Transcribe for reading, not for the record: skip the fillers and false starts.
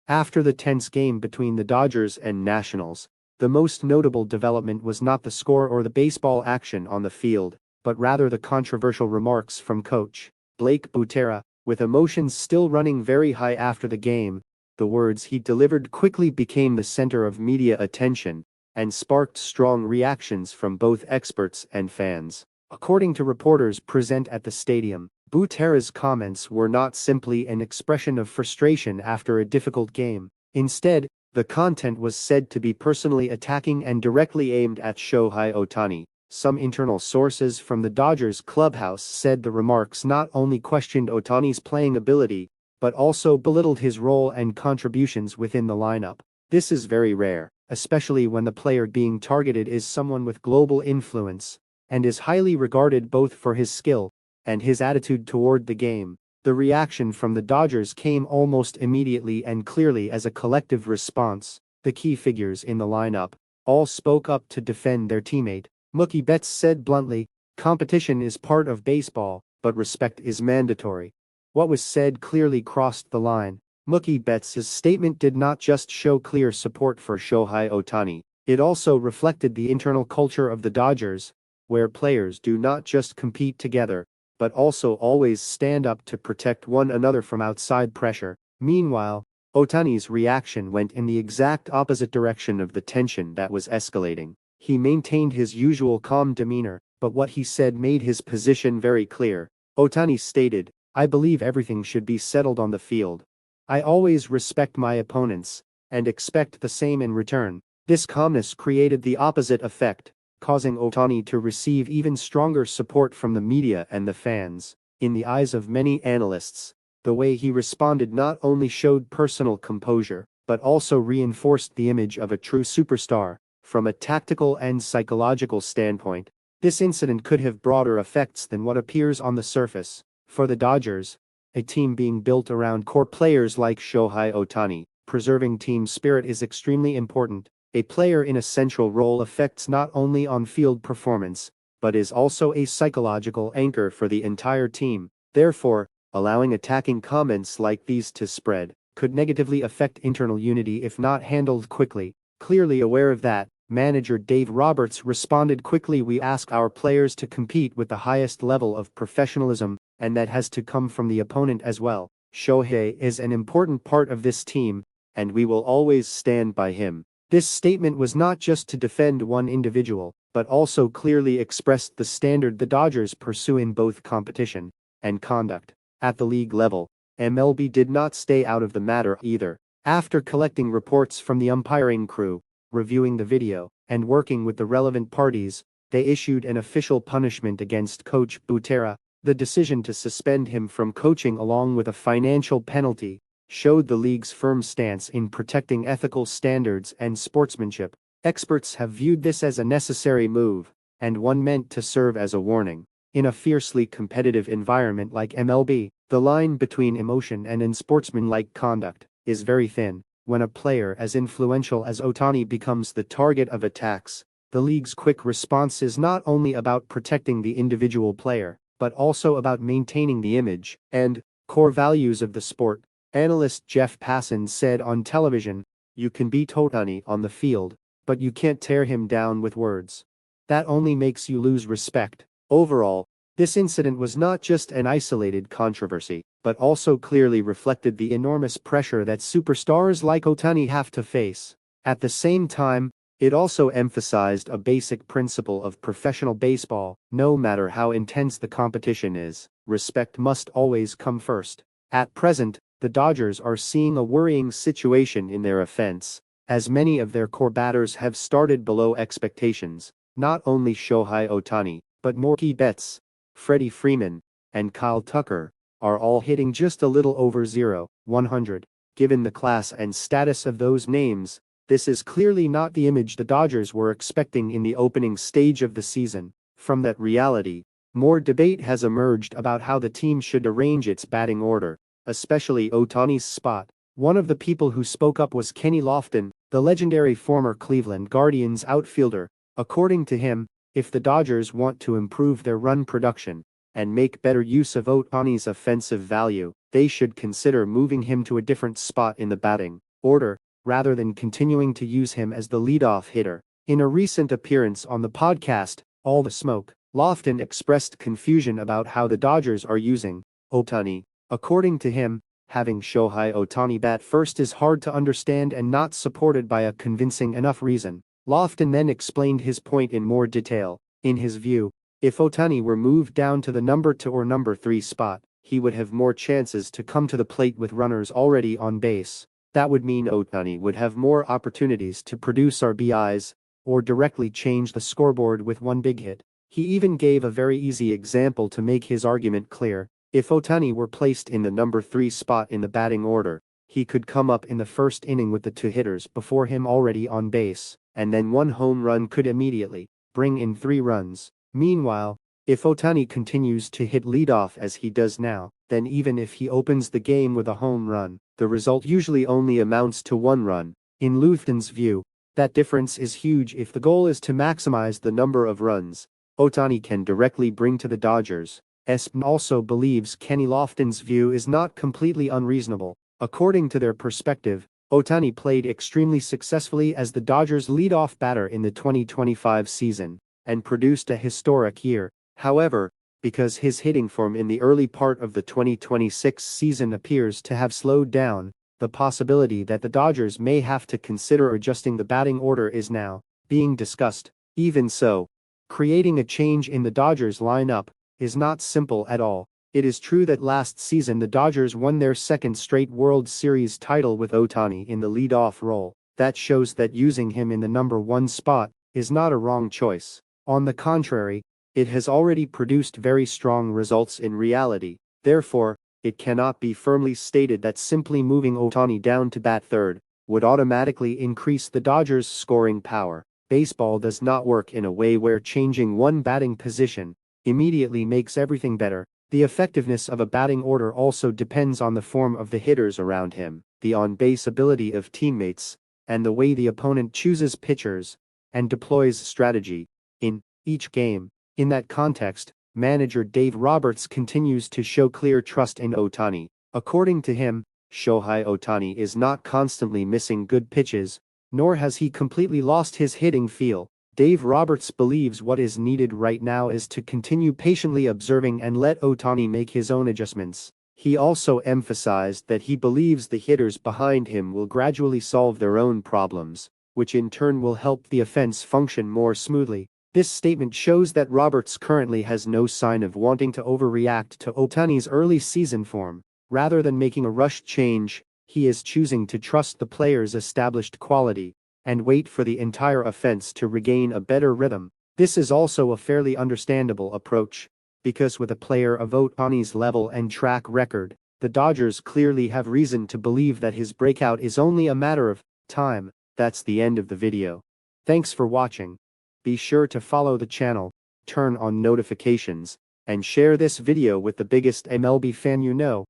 After the tense game between the Dodgers and Nationals, the most notable development was not the score or the baseball action on the field, but rather the controversial remarks from coach Blake Butera. With emotions still running very high after the game, the words he delivered quickly became the center of media attention and sparked strong reactions from both experts and fans. According to reporters present at the stadium, Butera's comments were not simply an expression of frustration after a difficult game. Instead, the content was said to be personally attacking and directly aimed at Shohei Ohtani. Some internal sources from the Dodgers clubhouse said the remarks not only questioned Ohtani's playing ability, but also belittled his role and contributions within the lineup. This is very rare, especially when the player being targeted is someone with global influence and is highly regarded both for his skill and his attitude toward the game. The reaction from the Dodgers came almost immediately and clearly as a collective response. The key figures in the lineup all spoke up to defend their teammate. Mookie Betts said bluntly, "Competition is part of baseball, but respect is mandatory." What was said clearly crossed the line. Mookie Betts' statement did not just show clear support for Shohei Ohtani, it also reflected the internal culture of the Dodgers, where players do not just compete together, but also always stand up to protect one another from outside pressure. Meanwhile, Ohtani's reaction went in the exact opposite direction of the tension that was escalating. He maintained his usual calm demeanor, but what he said made his position very clear. Ohtani stated, "I believe everything should be settled on the field. I always respect my opponents, and expect the same in return." This calmness created the opposite effect, causing Ohtani to receive even stronger support from the media and the fans. In the eyes of many analysts, the way he responded not only showed personal composure, but also reinforced the image of a true superstar. From a tactical and psychological standpoint, this incident could have broader effects than what appears on the surface. For the Dodgers, a team being built around core players like Shohei Ohtani, preserving team spirit is extremely important. A player in a central role affects not only on-field performance, but is also a psychological anchor for the entire team. Therefore, allowing attacking comments like these to spread could negatively affect internal unity if not handled quickly. Clearly aware of that, manager Dave Roberts responded quickly, "We ask our players to compete with the highest level of professionalism, and that has to come from the opponent as well. Shohei is an important part of this team, and we will always stand by him." This statement was not just to defend one individual, but also clearly expressed the standard the Dodgers pursue in both competition and conduct. At the league level, MLB did not stay out of the matter either. After collecting reports from the umpiring crew, reviewing the video, and working with the relevant parties, they issued an official punishment against coach Butera. The decision to suspend him from coaching along with a financial penalty showed the league's firm stance in protecting ethical standards and sportsmanship. Experts have viewed this as a necessary move, and one meant to serve as a warning. In a fiercely competitive environment like MLB, the line between emotion and unsportsmanlike conduct is very thin. When a player as influential as Ohtani becomes the target of attacks, the league's quick response is not only about protecting the individual player, but also about maintaining the image and core values of the sport. Analyst Jeff Passan said on television, "You can beat Ohtani on the field, but you can't tear him down with words. That only makes you lose respect." Overall, this incident was not just an isolated controversy, but also clearly reflected the enormous pressure that superstars like Ohtani have to face. At the same time, it also emphasized a basic principle of professional baseball: no matter how intense the competition is, respect must always come first. At present, the Dodgers are seeing a worrying situation in their offense, as many of their core batters have started below expectations. Not only Shohei Ohtani, but Mookie Betts, Freddie Freeman, and Kyle Tucker are all hitting just a little over .000. Given the class and status of those names, this is clearly not the image the Dodgers were expecting in the opening stage of the season. From that reality, more debate has emerged about how the team should arrange its batting order, especially Ohtani's spot. One of the people who spoke up was Kenny Lofton, the legendary former Cleveland Guardians outfielder. According to him, if the Dodgers want to improve their run production and make better use of Ohtani's offensive value, they should consider moving him to a different spot in the batting order, rather than continuing to use him as the leadoff hitter. In a recent appearance on the podcast, All the Smoke, Lofton expressed confusion about how the Dodgers are using Ohtani. According to him, having Shohei Ohtani bat first is hard to understand and not supported by a convincing enough reason. Lofton then explained his point in more detail. In his view, if Ohtani were moved down to the number 2 or number 3 spot, he would have more chances to come to the plate with runners already on base. That would mean Ohtani would have more opportunities to produce RBIs, or directly change the scoreboard with one big hit. He even gave a very easy example to make his argument clear. If Ohtani were placed in the number 3 spot in the batting order, he could come up in the first inning with the 2 hitters before him already on base, and then one home run could immediately bring in 3 runs. Meanwhile, if Ohtani continues to hit leadoff as he does now, then even if he opens the game with a home run, the result usually only amounts to 1 run. In Lofton's view, that difference is huge if the goal is to maximize the number of runs Ohtani can directly bring to the Dodgers. ESPN also believes Kenny Lofton's view is not completely unreasonable. According to their perspective, Ohtani played extremely successfully as the Dodgers' leadoff batter in the 2025 season, and produced a historic year. However, because his hitting form in the early part of the 2026 season appears to have slowed down, the possibility that the Dodgers may have to consider adjusting the batting order is now being discussed. Even so, creating a change in the Dodgers lineup is not simple at all. It is true that last season the Dodgers won their second straight World Series title with Ohtani in the leadoff role. That shows that using him in the number 1 spot is not a wrong choice. On the contrary, it has already produced very strong results in reality. Therefore, it cannot be firmly stated that simply moving Ohtani down to bat third would automatically increase the Dodgers' scoring power. Baseball does not work in a way where changing one batting position immediately makes everything better. The effectiveness of a batting order also depends on the form of the hitters around him, the on-base ability of teammates, and the way the opponent chooses pitchers and deploys strategy in each game. In that context, manager Dave Roberts continues to show clear trust in Ohtani. According to him, Shohei Ohtani is not constantly missing good pitches, nor has he completely lost his hitting feel. Dave Roberts believes what is needed right now is to continue patiently observing and let Ohtani make his own adjustments. He also emphasized that he believes the hitters behind him will gradually solve their own problems, which in turn will help the offense function more smoothly. This statement shows that Roberts currently has no sign of wanting to overreact to Ohtani's early season form. Rather than making a rushed change, he is choosing to trust the player's established quality and wait for the entire offense to regain a better rhythm. This is also a fairly understandable approach, because with a player of Ohtani's level and track record, the Dodgers clearly have reason to believe that his breakout is only a matter of time. That's the end of the video. Thanks for watching. Be sure to follow the channel, turn on notifications, and share this video with the biggest MLB fan you know.